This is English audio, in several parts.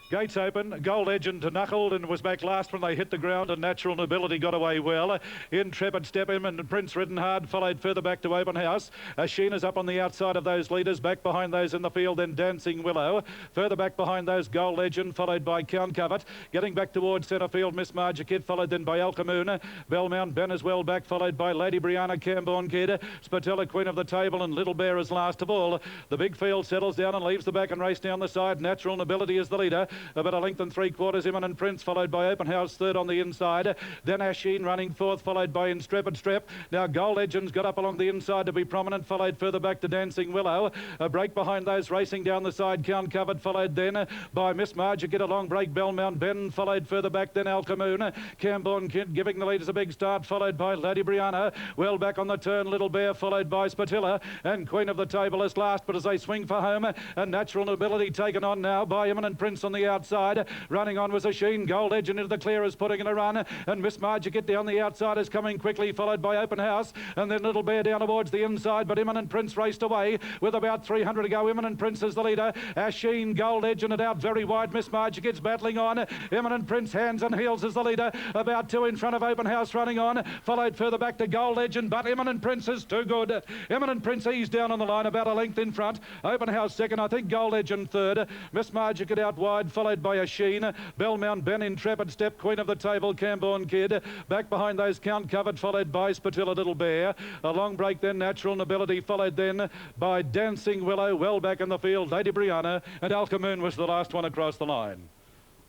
Gates open, Gold Legend knuckled and was back last when they hit the ground, and Natural Nobility got away well. Intrepid Step him and Prince Ridden Hard followed further back to Open House. Sheena's up on the outside of those leaders, back behind those in the field, then Dancing Willow. Further back behind those Gold Legend, followed by Count Covert. Getting back towards centre field, Miss Marja Kid, followed then by Alcamoon. Belmount Ben as well back, followed by Lady Brianna, Camborne Kid, Spatella Queen of the Table, and Little Bear is last of all. The big field settles down and leaves the back and race down the side. Natural Nobility is the leader. About a length and 3/4, Imminent Prince, followed by Open House, third on the inside. Then Asheen running fourth, followed by Intrepid Strep. Now Gold Legends got up along the inside to be prominent, followed further back to Dancing Willow. A break behind those racing down the side, Count Covered, followed then by Miss Marja. Get a long break, Belmount Ben, followed further back then Alcamoon. Camborne Kid giving the leaders a big start, followed by Lady Brianna. Well back on the turn, Little Bear, followed by Spatilla, and Queen of the Table is last, but as they swing for home, and Natural Nobility taken on now by Imminent Prince on the outside. Running on was a Sheen. Gold Legend into the clear is putting in a run, and Miss Marja Kid down the outside is coming quickly, followed by Open House, and then Little Bear down towards the inside, but Imminent Prince raced away with about 300 to go. Imminent Prince is the leader. Asheen, Gold Legend and out very wide. Miss Marja Kid's battling on. Imminent Prince, hands and heels is the leader. About 2 in front of Open House running on, followed further back to Gold Legend, but Imminent Prince is too good. Imminent Prince eased down on the line, about a length in front. Open House second, I think Gold Legend third. Miss Marja Kid out wide, followed by Asheen. Belmount Ben, Intrepid Step, Queen of the Table, Camborne Kid. Back behind those Count Covered, followed by Spatilla, Little Bear. A long break then, Natural Nobility, followed then by Dancing Willow. Well back in the field, Lady Brianna, and Alcamoon was the last one across the line.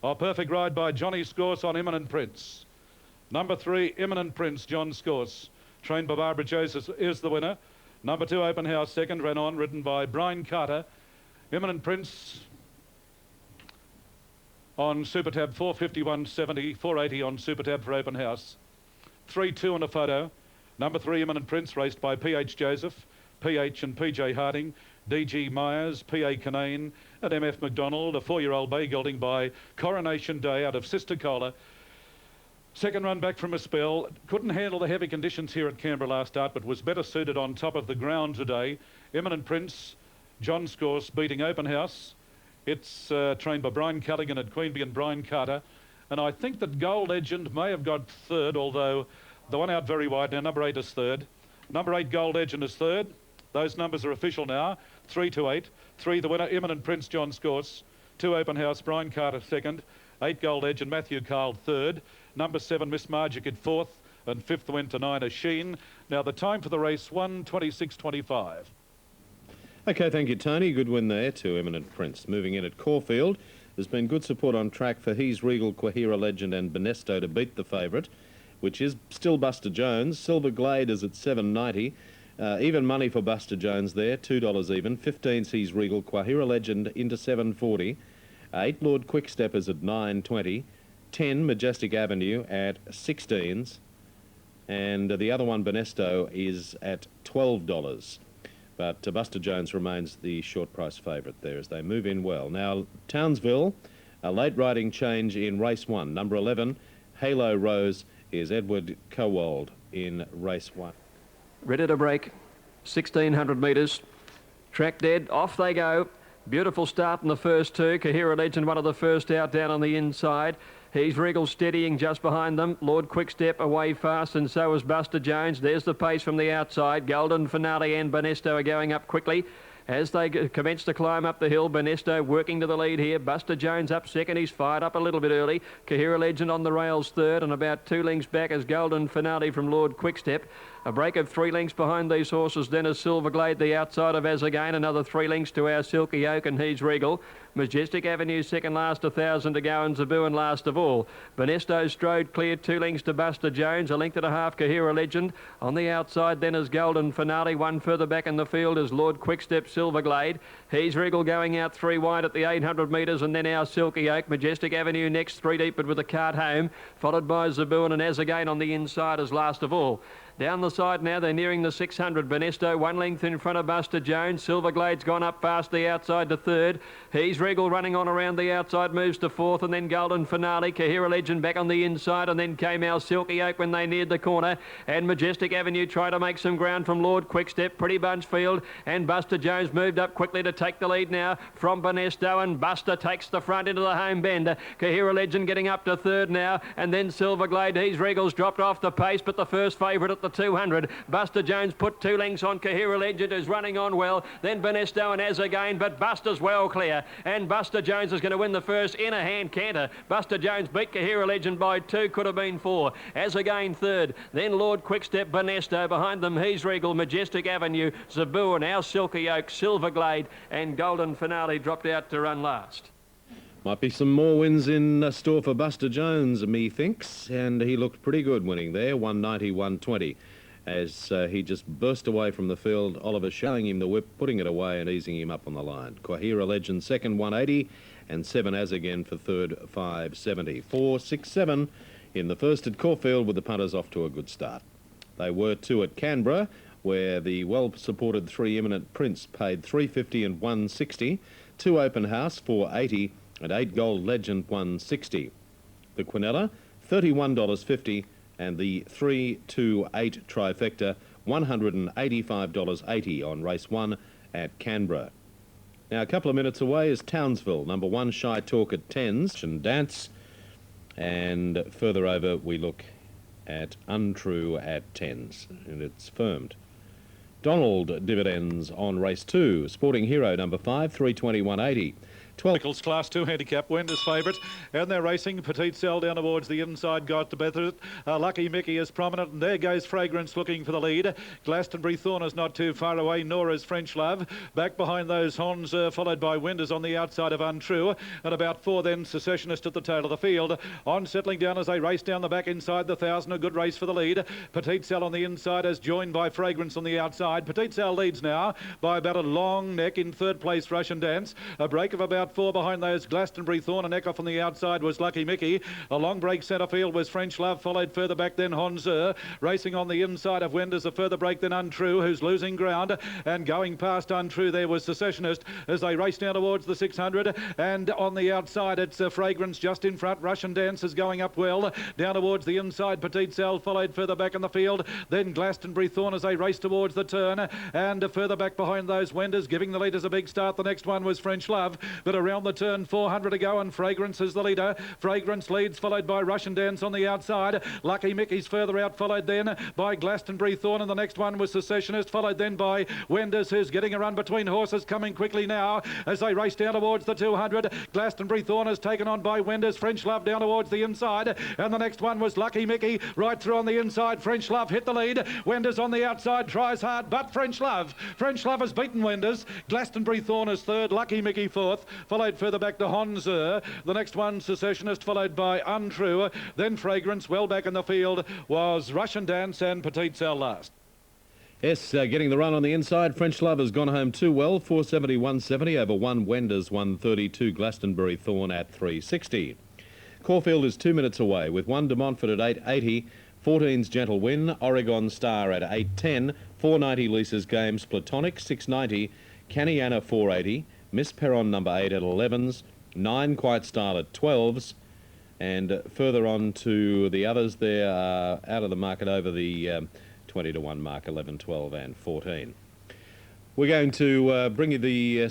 A perfect ride by Johnny Scorse on Imminent Prince. Number 3, Imminent Prince, John Scorse, trained by Barbara Joseph, is the winner. Number 2, Open House second, ran on, ridden by Brian Carter. Imminent Prince on Super Tab 451.70, 480 on Super Tab for Open House. 3-2 on a photo. Number 3, Imminent Prince, raced by P.H. Joseph, P.H. and P.J. Harding, D.G. Myers, P.A. Canane, and M.F. McDonald. A 4-year-old bay gelding by Coronation Day out of Sister Cola. Second run back from a spell. Couldn't handle the heavy conditions here at Canberra last start, but was better suited on top of the ground today. Imminent Prince, John Scorse beating Open House. It's trained by Brian Callaghan at Queanbeyan and Brian Carter. And I think that Gold Legend may have got third, although the one out very wide now. Number 8 is third. Number 8, Gold Legend, is third. Those numbers are official now. 3 to 8. 3 the winner, Imminent Prince, John Scorse. 2 Open House, Brian Carter second. 8 Gold Legend, Matthew Carl third. Number 7, Miss Marja Kid fourth. And 5th went to 9, Sheen. Now the time for the race, 1:26.25. OK, thank you, Tony. Good win there to Imminent Prince. Moving in at Caulfield, there's been good support on track for He's Regal, Quahira Legend and Benesto to beat the favourite, which is still Buster Jones. Silver Glade is at $7.90. Even money for Buster Jones there, $2 even. 15's He's Regal, Quahira Legend into $7.40. 8 Lord Quickstep is at $9.20. 10 Majestic Avenue at 16s. And the other one, Benesto, is at $12. But Buster Jones remains the short price favourite there as they move in well. Now, Townsville, a late riding change in race 1. Number 11, Halo Rose, is Edward Cowald in race 1. Ready to break, 1,600 metres. Track dead, off they go. Beautiful start in the first 2. Quahira Legend, one of the first out down on the inside. He's Regal steadying just behind them. Lord Quickstep away fast, and so is Buster Jones. There's the pace from the outside. Golden Finale and Benesto are going up quickly. As they commence to climb up the hill, Benesto working to the lead here. Buster Jones up second. He's fired up a little bit early. Quahira Legend on the rails third, and about 2 lengths back is Golden Finale from Lord Quickstep. A break of 3 lengths behind these horses. Then is Silver Glade, the outside of As Again. Another 3 lengths to our Silky Oak and He's Regal. Majestic Avenue second last, 1,000 to go, and Zabooin last of all. Benesto strode clear, 2 lengths to Buster Jones, 1.5 lengths Quahira Legend. On the outside then is Golden Finale. 1 further back in the field is Lord Quickstep, Silver Glade. He's Regal going out 3 wide at the 800 metres, and then our Silky Oak. Majestic Avenue next, 3 deep, but with a cart home, followed by Zabooin and As Again on the inside as last of all. Down the side now, they're nearing the 600. Benesto, 1 length in front of Buster Jones. Silverglade's gone up past the outside to third. He's Regal running on around the outside, moves to fourth, and then Golden Finale. Kahira Legend back on the inside, and then came our Silky Oak when they neared the corner. And Majestic Avenue tried to make some ground from Lord Quickstep. Pretty Bunchfield and Buster Jones moved up quickly to take the lead now from Benesto, and Buster takes the front into the home bend. Kahira Legend getting up to third now, and then Silverglade. He's Regal's dropped off the pace, but the first favourite at the 200. Buster Jones put 2 lengths on Kahira Legend, who's running on well. Then Benesto and As again, but Buster's well clear, and Buster Jones is going to win the first in a hand canter. Buster Jones beat Kahira Legend by 2, could have been 4. As again third, then Lord Quickstep, Benesto. Behind them, He's Regal, Majestic Avenue, Zaboo, Our Silky Oak, Silverglade, and Golden Finale dropped out to run last. Might be some more wins in store for Buster Jones, methinks, and he looked pretty good winning there, 190, 120, as he just burst away from the field. Oliver showing him the whip, putting it away and easing him up on the line. Kahira Legend second, 180, and 7 As again for third, 570. 4, 6, 7 in the first at Caulfield, with the punters off to a good start. They were 2 at Canberra, where the well-supported 3 Eminent Prince paid 350 and 160, 2 Open House, 480, and 8 Gold Legend, 160. The Quinella, $31.50, and the 3, 2, 8 Trifecta, $185.80 on race 1 at Canberra. Now, a couple of minutes away is Townsville, number 1 Shy Talk at 10s and Dance, and further over we look at Untrue at 10s, and it's firmed. Donald dividends on race 2, Sporting Hero number 5, 320, 180. 12 Class 2 handicap, Wender's favourite, and they're racing. Petite Cell down towards the inside, got the better of it. Lucky Mickey is prominent, and there goes Fragrance looking for the lead. Glastonbury Thorn is not too far away, nor is French Love. Back behind those Hons, followed by Wenders on the outside of Untrue, and about 4 then Secessionist at the tail of the field. On settling down as they race down the back inside the 1,000, a good race for the lead. Petite Cell on the inside is joined by Fragrance on the outside. Petite Cell leads now by about a long neck. In third place, Russian Dance. A break of about 4 behind those. Glastonbury Thorn, and neck off on the outside was Lucky Mickey. A long break centre field was French Love, followed further back then Honzer. Racing on the inside of Wenders, a further break than Untrue, who's losing ground, and going past Untrue there was Secessionist as they race down towards the 600, and on the outside it's Fragrance just in front. Russian Dance is going up well down towards the inside. Petite Cell followed further back in the field, then Glastonbury Thorn as they race towards the turn, and further back behind those Wenders, giving the leaders a big start. The next one was French Love, but around the turn, 400 to go, and Fragrance is the leader. Fragrance leads, followed by Russian Dance on the outside. Lucky Mickey's further out, followed then by Glastonbury Thorn, and the next one was Secessionist, followed then by Wenders, who's getting a run between horses, coming quickly now as they race down towards the 200. Glastonbury Thorn is taken on by Wenders. French Love down towards the inside, and the next one was Lucky Mickey right through on the inside. French Love hit the lead. Wenders on the outside tries hard, but French Love has beaten Wenders. Glastonbury Thorn is third, Lucky Mickey fourth, followed further back to Honzer. The next one, Secessionist, followed by Untrue. Then Fragrance. Well back in the field was Russian Dance and Petite Cell last. Yes, getting the run on the inside. French Love has gone home too well. 470, 170 over 1 Wenders, 132. Glastonbury Thorn at 360. Caulfield is 2 minutes away with 1 De Montfort at 880. 14's Gentle Win. Oregon Star at 810. 490 Lisa's Games. Platonic 690. Caniana 480. Miss Perron number 8 at 11s. 9 Quiet Style at 12s. And further on to the others, they're out of the market over the 20 to 1 mark, 11, 12 and 14. We're going to bring you the...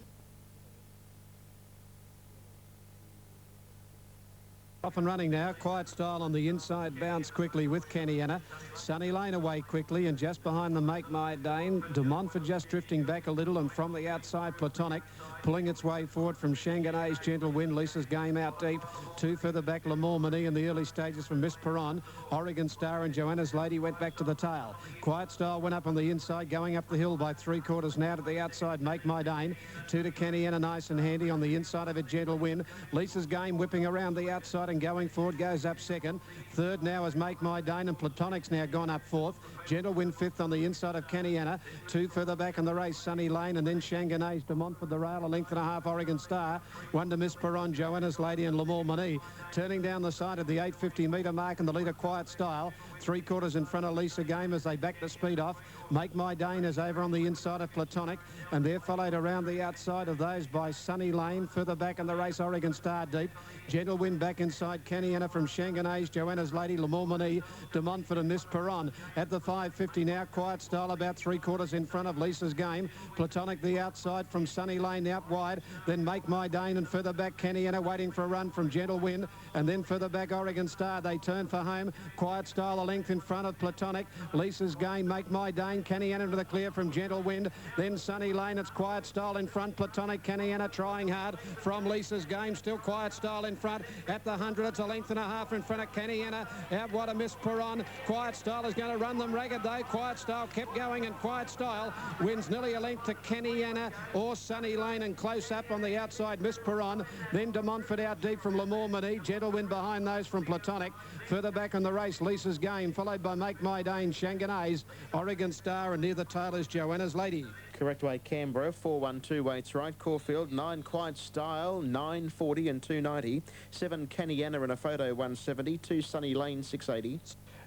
Off and running now. Quiet Style on the inside, bounce quickly with Caniana. Sunny Lane away quickly, and just behind them Make My Dane. De Montfort just drifting back a little, and from the outside Platonic pulling its way forward from Shanganay's Gentle Win. Lisa's Game out deep. 2 further back, Lamormany in the early stages from Miss Perron. Oregon Star and Joanna's Lady went back to the tail. Quiet Style went up on the inside, going up the hill by 3/4 now to the outside. Make My Dane. 2 to Caniana, nice and handy on the inside of a Gentle Win. Lisa's Game whipping around the outside and going forward, goes up second. Third now is Make My Dane, and Platonic's now gone up fourth. Gentle Win fifth on the inside of Caniana. 2 further back in the race, Sunny Lane, and then Shanganay's De Montfort the rail. length and a half, Oregon Star. One to Miss Perron, Joanna's Lady and Lamore Mani. Turning down the side of the 850-metre mark and the leader Quiet Style. 3/4 in front of Lisa Game as they back the speed off. Make My Dane is over on the inside of Platonic, and they're followed around the outside of those by Sunny Lane. Further back in the race, Oregon Star deep. Gentle Wind back inside Caniana from Shanganese, Joanna's Lady, Lamore Mani, De Montfort and Miss Perron. At the 550 now, Quiet Style about 3/4 in front of Lisa's Game. Platonic the outside from Sunny Lane out wide. Then Make My Dane, and further back Caniana waiting for a run from Gentle Wind. And then further back Oregon Star. They turn for home. Quiet Style a length in front of Platonic. Lisa's Game, Make My Dane, Caniana to the clear from Gentle Wind. Then Sunny Lane, it's Quiet Style in front. Platonic, Caniana trying hard from Lisa's Game. Still Quiet Style in front. At the 100, it's a length and a half in front of Caniana. Out wide of Miss Perron. Quiet Style is going to run them ragged though. Quiet Style kept going, and Quiet Style wins nearly a length to Caniana or Sunny Lane, and close up on the outside Miss Perron. Then De Montfort out deep from Lamore Mani. Gentle Wind behind those from Platonic. Further back in the race, Lisa's Game, followed by Make My Dane, Shanganese, Oregon Star, and near the tail is Joanna's Lady. Correct way, Canberra, 412 weights right. Caulfield, 9 Quiet Style, 940 and 290. 7 Caniana and a photo, 170. 2 Sunny Lane, 680.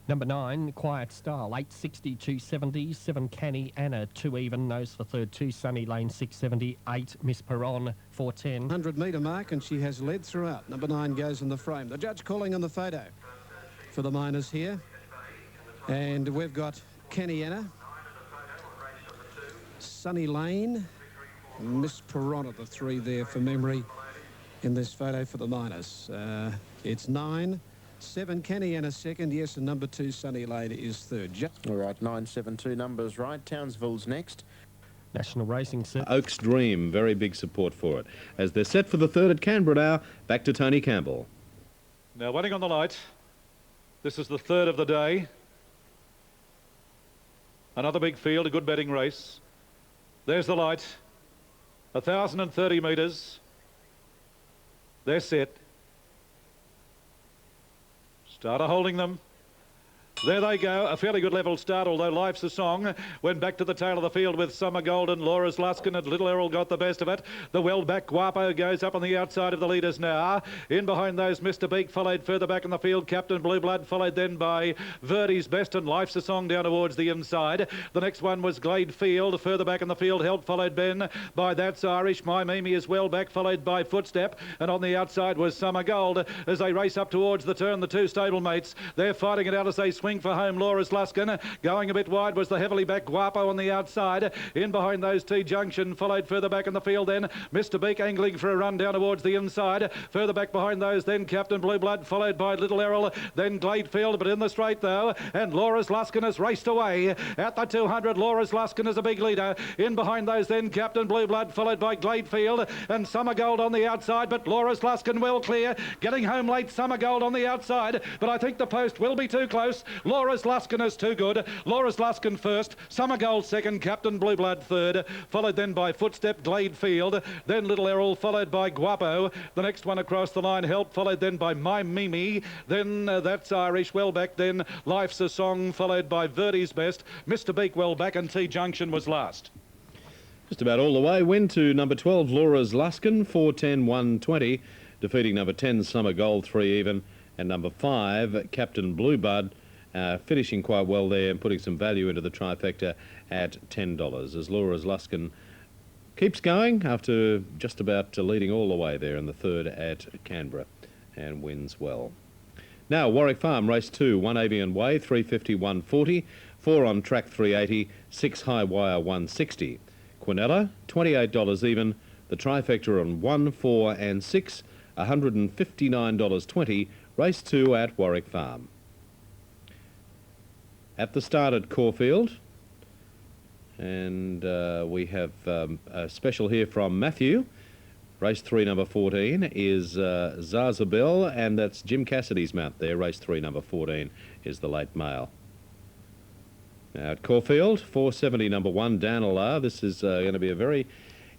Number 9, Quiet Style, 860, 270. 7 Canny Anna, 2 even. Nose for third, 2 Sunny Lane, 670. 8 Miss Perron, 410. 100-metre mark, and she has led throughout. Number 9 goes in the frame. The judge calling on the photo for the minors here. And we've got Caniana, Sunny Lane, Miss Perron at the 3 there for memory in this photo for the minors. It's 9, 7 Caniana second, yes, and number 2 Sunny Lane is third. All right, 972 numbers right. Townsville's next. National Racing Set. Oak's Dream, very big support for it. As they're set for the third at Canberra now, back to Tony Campbell. Now waiting on the light. This is the third of the day. Another big field, a good betting race. There's the light. 1,030 metres. They're set. Starter holding them. There they go, a fairly good level start, although Life's a Song went back to the tail of the field with Summer Golden. Laura's Luskin and Little Errol got the best of it. The well-back Guapo goes up on the outside of the leaders now. In behind those, Mr. Beak followed further back in the field. Captain Blue Blood followed then by Verdi's Best and Life's a Song down towards the inside. The next one was Glade Field. Further back in the field, Help followed Ben by That's Irish. My Mimi is well back, followed by Footstep. And on the outside was Summer Gold. As they race up towards the turn, the two stablemates, they're fighting it out as they swing for home. Laura's Luskin going a bit wide was the heavily back Guapo on the outside. In behind those, T-Junction followed further back in the field then. Mr. Beak angling for a run down towards the inside. Further back behind those then Captain Blue Blood followed by Little Errol. Then Gladefield, but in the straight though. And Laura's Luskin has raced away. At the 200, Laura's Luskin is a big leader. In behind those then Captain Blue Blood followed by Gladefield and Summer Gold on the outside. But Laura's Luskin well clear. Getting home late, Summer Gold on the outside. But I think the post will be too close. Laura's Luskin is too good. Laura's Luskin first. Summer Gold second. Captain Blue Blood third. Followed then by Footstep, Gladefield. Then Little Errol followed by Guapo. The next one across the line, Help, followed then by My Mimi. Then That's Irish well back. Then Life's a Song followed by Verdi's Best. Mr. Beak well back, and T-Junction was last. Just about all the way. Win to number 12, Laura's Luskin, 410, 120. Defeating number 10, Summer Gold, 3 even. And number 5, Captain Bluebud, finishing quite well there and putting some value into the trifecta at $10. As Laura's Luskin keeps going after just about leading all the way there in the third at Canberra and wins well. Now, Warwick Farm, race 2, 1 Avian Way, 350, 140. 4 on track, 380. 6 High Wire, 160. Quinella, $28 even. The trifecta on 1, 4 and 6, $159.20. Race 2 at Warwick Farm. At the start at Caulfield, and we have a special here from Matthew. Race 3, number 14 is Zazabel, and that's Jim Cassidy's mount there. Race 3, number 14 is the late male. Now at Caulfield, 470, number 1, Danila. This is going to be a very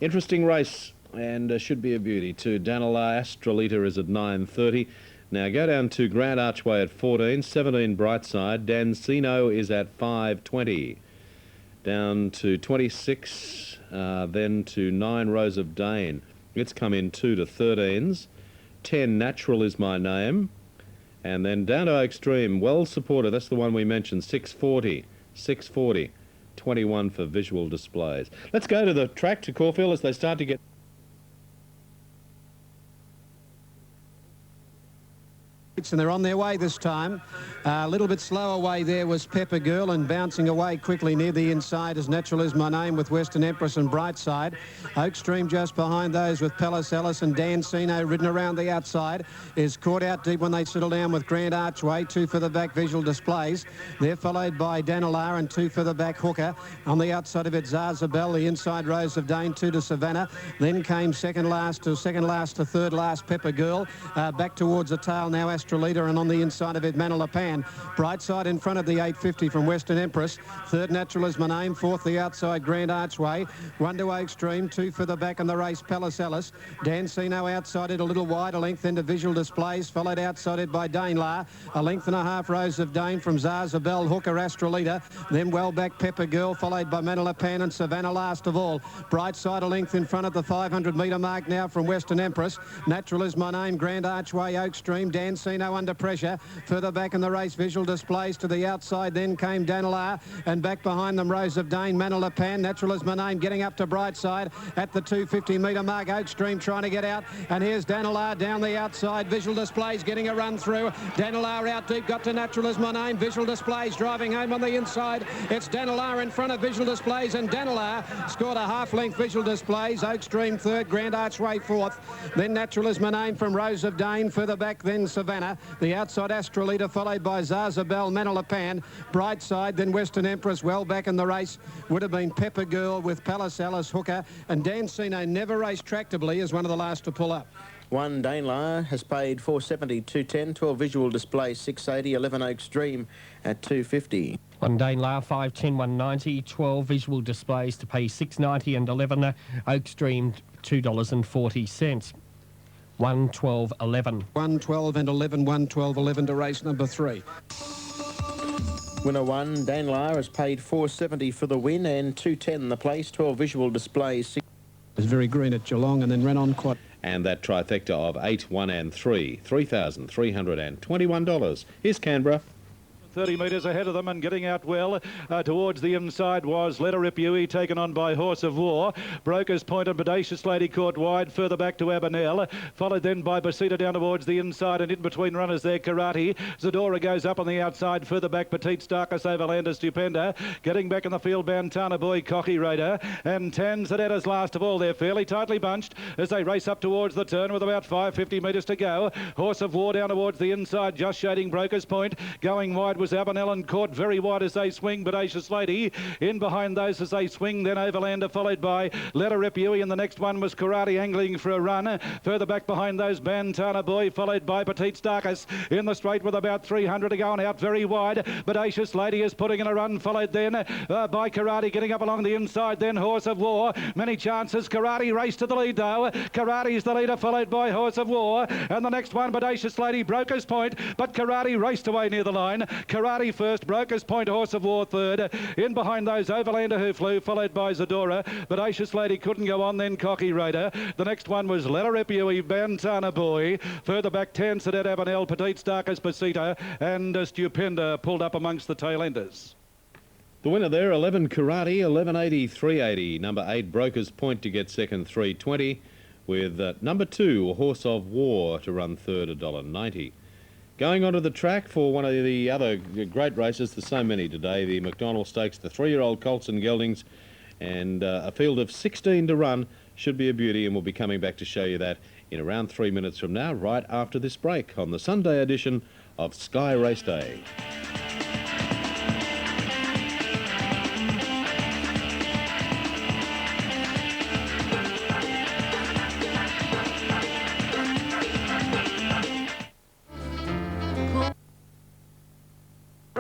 interesting race and should be a beauty too. Danila Astrolita is at 9:30. Now go down to Grand Archway at 14, 17 Brightside. Dancino is at 5:20. Down to 26 then to 9 Rose of Dane. It's come in 2 to 13s. 10 Natural is my name. And then down to Extreme, well supported. That's the one we mentioned, 640. 640. 21 for Visual Displays. Let's go to the track to Caulfield as they start to get... And they're on their way this time. A little bit slower way there was Pepper Girl, and bouncing away quickly near the inside is Natural Is My Name with Western Empress and Brightside. Oakstream just behind those with Pellis Ellis, and Dancino ridden around the outside is caught out deep when they settle down with Grand Archway. 2 for the back Visual Displays. They're followed by Danilar and 2 for the back Hooker. On the outside of it Zarzabel, the inside Rose of Dane, 2 to Savannah. Then came second last to third last Pepper Girl. Back towards the tail now Leader, and on the inside of it Manilapan. Brightside in front of the 850 from Western Empress. Third Natural Is My Name. Fourth the outside Grand Archway. 1 to Extreme. 2 for the back in the race Pellis Ellis. Dancino outside it a little wide, a length into Visual Displays, followed outside it by Danelar. A length and a half Rose of Dane from Zarzabel, Hooker, Astrolita. Then well back Pepper Girl, followed by Manilapan and Savannah last of all. Brightside a length in front of the 500 metre mark now from Western Empress. Natural Is My Name, Grand Archway, Oakstream, Dancino under pressure. Further back in the race, Visual Displays to the outside. Then came Danilar, and back behind them Rose of Dane, Manilapan, Natural Is My Name getting up to Brightside at the 250 metre mark. Oakstream trying to get out, and here's Danilar down the outside. Visual Displays getting a run through. Danilar out deep, got to Natural Is My Name. Visual Displays driving home on the inside. It's Danilar in front of Visual Displays, and Danilar scored a half-length Visual Displays. Oakstream third, Grand Archway fourth. Then Natural Is My Name from Rose of Dane. Further back then Savannah. The outside Astrolita, followed by Zarzabel, Manilapan. Brightside, then Western Empress. Well back in the race would have been Pepper Girl with Pellis Ellis, Hooker, and Dancino never raced tractably as one of the last to pull up. 1 Danelar has paid 470, 210, 12 Visual Display 680, 11 Oakstream at 250. 1 Danelar, 510, 190, 12 Visual Displays to pay 690, and 11 Oakstream $2.40. 112 11. 112 and 11, 112 11 to race number 3. Winner 1 Danelar has paid 470 for the win, and 210 the place. 12 Visual Displays. It was very green at Geelong and then ran on quite. And that trifecta of 8, 1 and 3, $3,321. Here's Canberra. 30 metres ahead of them and getting out well towards the inside was Letteripui, taken on by Horse of War. Broker's Point and Bodacious Lady caught wide, further back to Abernell, followed then by Basita down towards the inside, and in between runners there Karate. Zadora goes up on the outside, further back Petite Starkus, Overlander, Stupenda, getting back in the field bound Tana Boy, Cocky Raider, and Tanzadetta's last of all. They're fairly tightly bunched as they race up towards the turn with about 550 metres to go. Horse of War down towards the inside, just shading Broker's Point, going wide was Abernell and caught very wide as they swing. Bodacious Lady in behind those as they swing. Then Overlander followed by Letteripui, and the next one was Karate angling for a run. Further back behind those Bantana Boy, followed by Petite Starkus in the straight with about 300 to go and out very wide. Bodacious Lady is putting in a run, followed then by Karate getting up along the inside. Then Horse of War, many chances. Karate race to the lead though. Karate's the leader, followed by Horse of War, and the next one Bodacious Lady, Broker's Point, but Karate raced away near the line. Karate first, Broker's Point, Horse of War third. In behind those Overlander who flew, followed by Zadora. Bodacious Lady couldn't go on, then Cocky Raider. The next one was Letteripui, Bantana Boy. Further back Tansadet, Abernell, Petite Starkus, Basita, and Stupenda pulled up amongst the tail enders. The winner there, 11 Karate, 1180, 380. Number 8 Broker's Point to get second, 320. With number 2 Horse of War to run third, $1.90. Going onto the track for one of the other great races, there's so many today, the McDonald Stakes, the 3-year-old Colts and Geldings, and a field of 16 to run. Should be a beauty, and we'll be coming back to show you that in around 3 minutes from now, right after this break on the Sunday edition of Sky Race Day.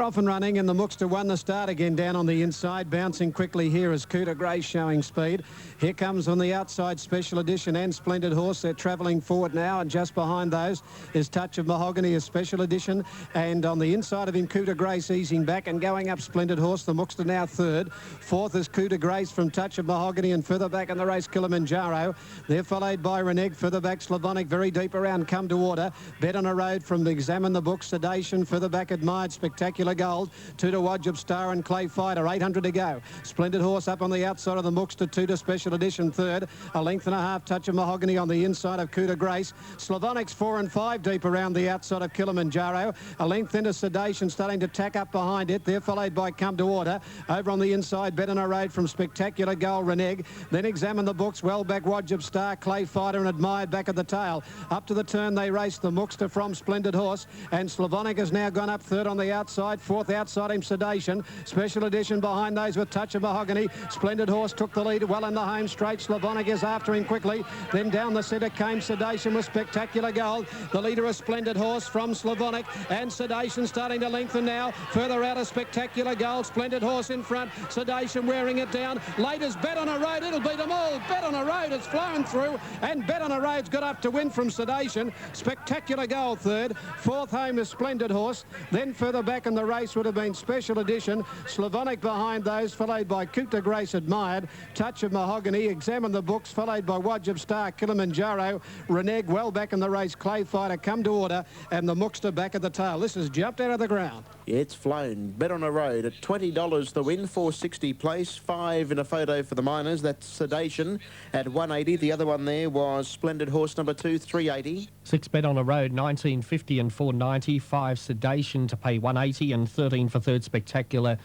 Off and running, and the Mookster won the start again down on the inside. Bouncing quickly here is Cooter Grace showing speed. Here comes on the outside Special Edition and Splendid Horse. They're travelling forward now, and just behind those is Touch of Mahogany as Special Edition. And on the inside of him, Cooter Grace easing back and going up Splendid Horse. The Mookster now third. Fourth is Cooter Grace from Touch of Mahogany, and further back in the race, Kilimanjaro. They're followed by Reneg. Further back, Slavonic, very deep around Come to Order. Bet on a Road from Examine the Book, Sedation. Further back, Admired, Spectacular Gold. Two to Wajib Star and Clay Fighter, 800 to go. Splendid Horse up on the outside of the Mookster, two to Special Edition third. A length and a half, Touch of Mahogany on the inside of Cooter Grace. Slavonic's 4 and 5 deep around the outside of Kilimanjaro. A length into Sedation, starting to tack up behind it. They're followed by Come to Order. Over on the inside, Bet on a Road from Spectacular Gold, Reneg. Then Examine the Books, well back Wajib Star, Clay Fighter and Admired back at the tail. Up to the turn they race the Mookster from Splendid Horse, and Slavonic has now gone up third on the outside. Fourth outside him, Sedation. Special Edition behind those with Touch of Mahogany. Splendid Horse took the lead well in the home straight. Slavonic is after him quickly. Then down the centre came Sedation with Spectacular Gold. The leader is Splendid Horse from Slavonic, and Sedation starting to lengthen now. Further out of Spectacular Gold. Splendid Horse in front. Sedation wearing it down. Late is Bet on a Road. It'll beat them all. Bet on a Road has flown through, and Bet on a Road's got up to win from Sedation. Spectacular Gold third. Fourth home is Splendid Horse. Then further back in the race would have been Special Edition. Slavonic behind those, followed by Cooter Grace, Admired. Touch of Mahogany. Examine the Books, followed by Wajib Star, Kilimanjaro. Reneg well back in the race. Clay Fighter, Come to Order, and the Mookster back at the tail. This has jumped out of the ground. It's flown. Bet on a Road at $20 the win, 460 place. 5 in a photo for the Miners. That's Sedation at 180. The other one there was Splendid Horse number 2, 380. 6 Bet on a Road, 1950 and 490. 5 Sedation to pay 180, and 13 for third Spectacular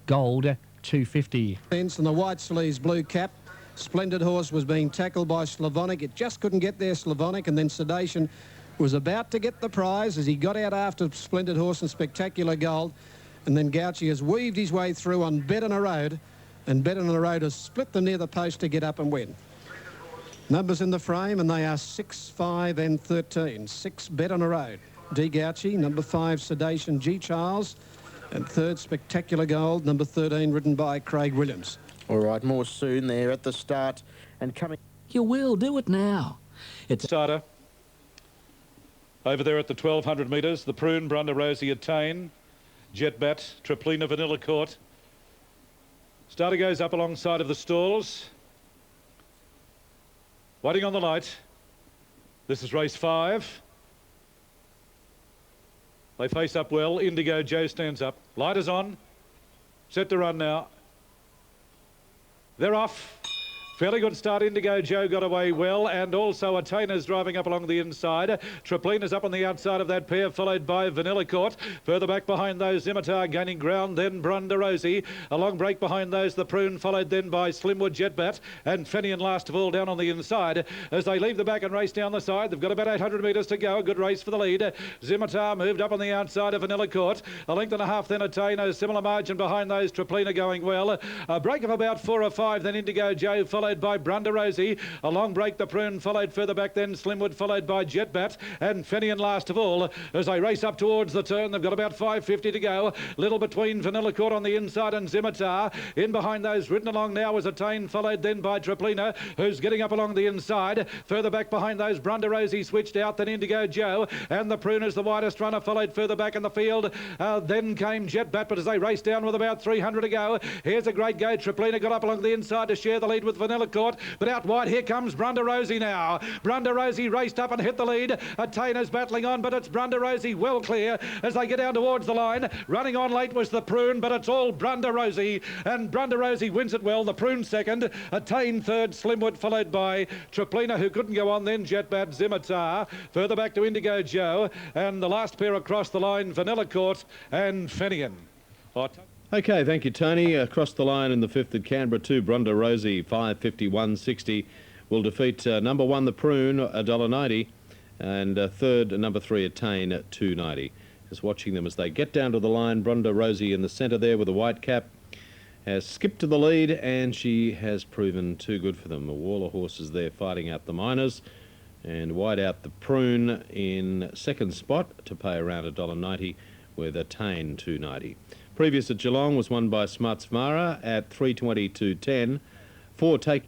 Gold, 250. And the white sleeves, blue cap. Splendid Horse was being tackled by Slavonic. It just couldn't get there, Slavonic, and then Sedation was about to get the prize as he got out after Splendid Horse and Spectacular Gold. And then Gauchi has weaved his way through on Bet on a Road, and Bet on a Road has split them near the post to get up and win. Numbers in the frame, and they are 6, 5 and 13. 6 Bet on a Road. D. Gauchi, number 5 Sedation, G. Charles, and third Spectacular Gold, number 13, ridden by Craig Williams. All right, more soon there at the start and coming. You will do it now. It's Starter. Over there at the 1200 metres, the Prune, Brunda Rosie, Attain, Jetbat, Triplina, Vanilla Court. Starter goes up alongside of the stalls. Waiting on the light. This is race 5. They face up well. Indigo Joe stands up. Light is on. Set to run now. They're off. Fairly good start. Indigo Joe got away well, and also Attainer's driving up along the inside. Triplina's up on the outside of that pair, followed by Vanilla Court. Further back behind those, Imitar gaining ground, then Brunda Rosie. A long break behind those, the Prune, followed then by Slimwood Jetbat, and Fenian last of all down on the inside. As they leave the back and race down the side, they've got about 800 metres to go. A good race for the lead. Zimitar moved up on the outside of Vanilla Court. A length and a half then Attainer, similar margin behind those, Triplina going well. A break of about 4 or 5, then Indigo Joe, followed by Brunda Rosie. A long break, the Prune, followed further back then Slimwood, followed by Jetbat, and Fenian last of all. As they race up towards the turn, they've got about 550 to go. Little between Vanilla Court on the inside and Zimitar. In behind those, ridden along now is Attain, followed then by Triplina, who's getting up along the inside. Further back behind those, Brunda Rosie switched out, then Indigo Joe, and the Prune is the widest runner, followed further back in the field. Then came Jetbat, but as they race down with about 300 to go, here's a great go. Triplina got up along the inside to share the lead with Vanilla Court. But out wide, here comes Brunda Rosie now. Brunda Rosie raced up and hit the lead. Attainer's battling on, but it's Brunda Rosie well clear as they get down towards the line. Running on late was the Prune, but it's all Brunda Rosie. And Brunda Rosie wins it well. The Prune second, Attain third, Slimwood followed by Triplina, who couldn't go on then, Jetbat, Zimitar. Further back to Indigo Joe. And the last pair across the line, Vanilla Court and Fenian. Okay, thank you, Tony. Across the line in the 5th at Canberra, 2 Brunda Rosie, 551.60, will defeat number 1 the Prune, $1.90, and third number 3 Attain at $2.90. Just watching them as they get down to the line. Brunda Rosie in the centre there with a white cap has skipped to the lead, and she has proven too good for them. A wall of horses there fighting out the Miners, and wide out the Prune in second spot to pay around $1.90. with Attain 290. Previous at Geelong was won by Smuts Mara at 3:22.10. 4 take.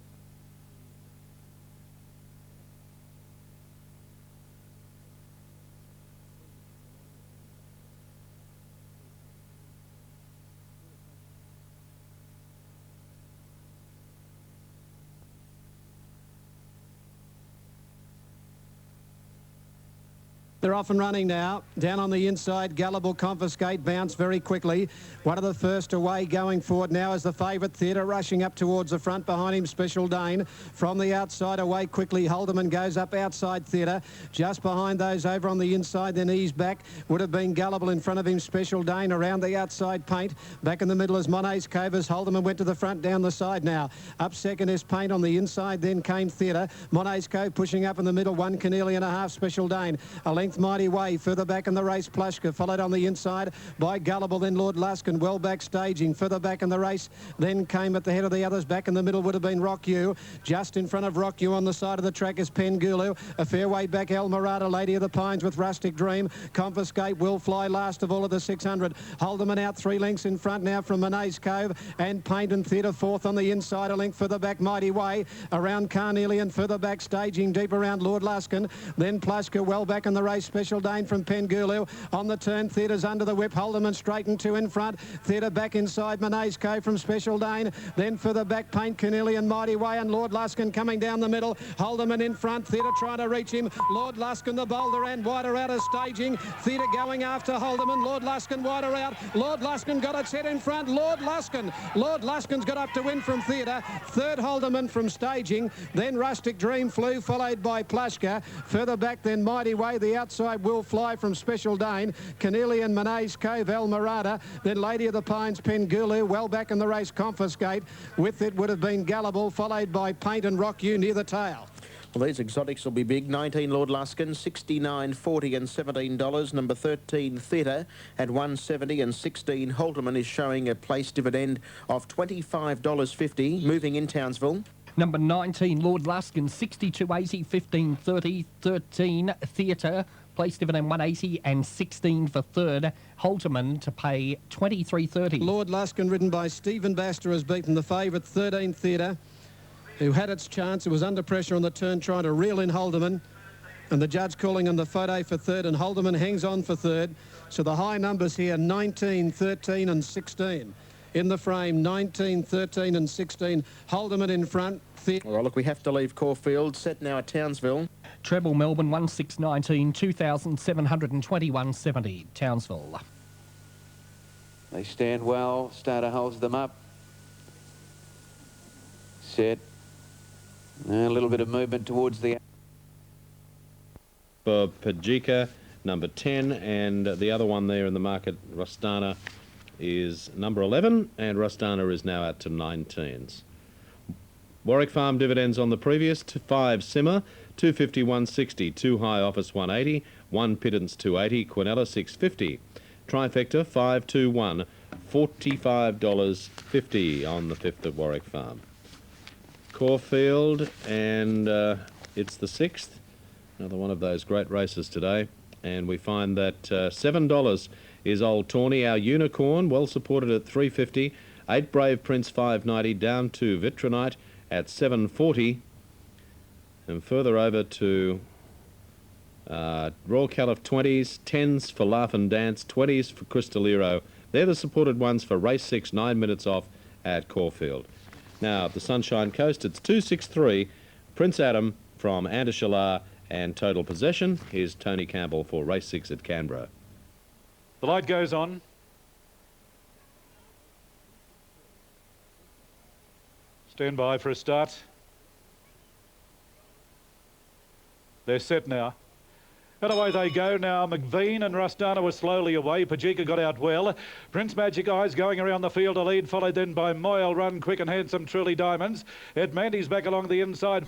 They're off and running now. Down on the inside, Gallop will confiscate, bounce very quickly. One of the first away going forward now is the favourite Theatre, rushing up towards the front. Behind him, Special Dane. From the outside, away quickly, Holderman goes up outside Theatre. Just behind those over on the inside, then ease back. Would have been Gallable in front of him, Special Dane. Around the outside, Paint. Back in the middle is Monet's Cove as Holderman went to the front, down the side now. Up second is Paint on the inside, then came Theatre. Monet's Cove pushing up in the middle, 1 Keneally and a half, Special Dane. A length Mighty Way. Further back in the race, Plushka, followed on the inside by Gullible, then Lord Luskin, well back staging. Further back in the race, then came at the head of the others. Back in the middle would have been Rock You. Just in front of Rock You on the side of the track is Pengulu. A fair way back, El Marada, Lady of the Pines with Rustic Dream. Confiscate, Will Fly, last of all of the 600. Holderman out 3 lengths in front now from Monet's Cove, and Paint and Theatre fourth on the inside. A length further back, Mighty Way. Around Carnelian, further back staging, deep around Lord Luskin. Then Plushka, well back in the race, Special Dane from Pengulu. On the turn, Theatre's under the whip. Holderman straightened 2 in front. Theatre back inside, Monet's Cove from Special Dane. Then further back, Paint, Keneally and Mighty Way, and Lord Luskin coming down the middle. Holderman in front, Theatre trying to reach him. Lord Luskin, the boulder, and wider out of staging. Theatre going after Holderman. Lord Luskin wider out. Lord Luskin got its head in front. Lord Luskin's got up to win from Theatre. Third, Holderman from staging. Then Rustic Dream flew, followed by Plushka. Further back, then Mighty Way. The outside Will Fly from Special Dane. Keneally and Monet's Cove, El Marada. Then Lady of the Pines, Pengulu. Well back in the race, Confiscate. With it would have been Gallable, followed by Paint and Rock You near the tail. Well, these exotics will be big. 19 Lord Luskin, $69.40 and $17. Number 13 Theatre at $170 and 16 Holderman is showing a place dividend of $25.50. Moving in Townsville. Number 19, Lord Luskin, 62.80, 15.30, 13 Theatre, place dividend 180 and 16 for third. Holderman to pay 23.30. Lord Luskin, ridden by Stephen Baster, has beaten the favourite 13 Theatre, who had its chance. It was under pressure on the turn, trying to reel in Holderman, and the judge calling on the photo for third, and Holderman hangs on for third. So the high numbers here, 19, 13 and 16. In the frame, 19, 13 and 16. Holderman in front. Well, look, we have to leave Caulfield. Set now at Townsville. Treble Melbourne, 1619, 2,721.70. Townsville. They stand well. Starter holds them up. Set. A little bit of movement towards the... For Pajika, number 10, and the other one there in the market, Rustana, is number 11, and Rustana is now out to 19s. Warwick Farm dividends on the previous, 5 Simmer, 250, 160, 2 High Office 180, 1 Pittance 280, Quinella 650. Trifecta 521, $45.50 on the 5th at Warwick Farm. Caulfield, and it's the 6th, another one of those great races today, and we find that $7 is Old Tawny, our unicorn, well supported at $350. 8 Brave Prince 590 down to Vitronite at $740, and further over to Royal Caliph 20s, 10s for Laugh and Dance, 20s for Crystalero. They're the supported ones for race 6, 9 minutes off at Caulfield. Now at the Sunshine Coast, it's 263, Prince Adam from Andeshalar and Total Possession. Here's Tony Campbell for race 6 at Canberra. The light goes on. Stand by for a start. They're set now. And away they go now. McVean and Rustana were slowly away. Pajika got out well. Prince Magic Eyes going around the field, a lead, followed then by Moyle Run, Quick and Handsome, Truly Diamonds. Ed Mandy's back along the inside.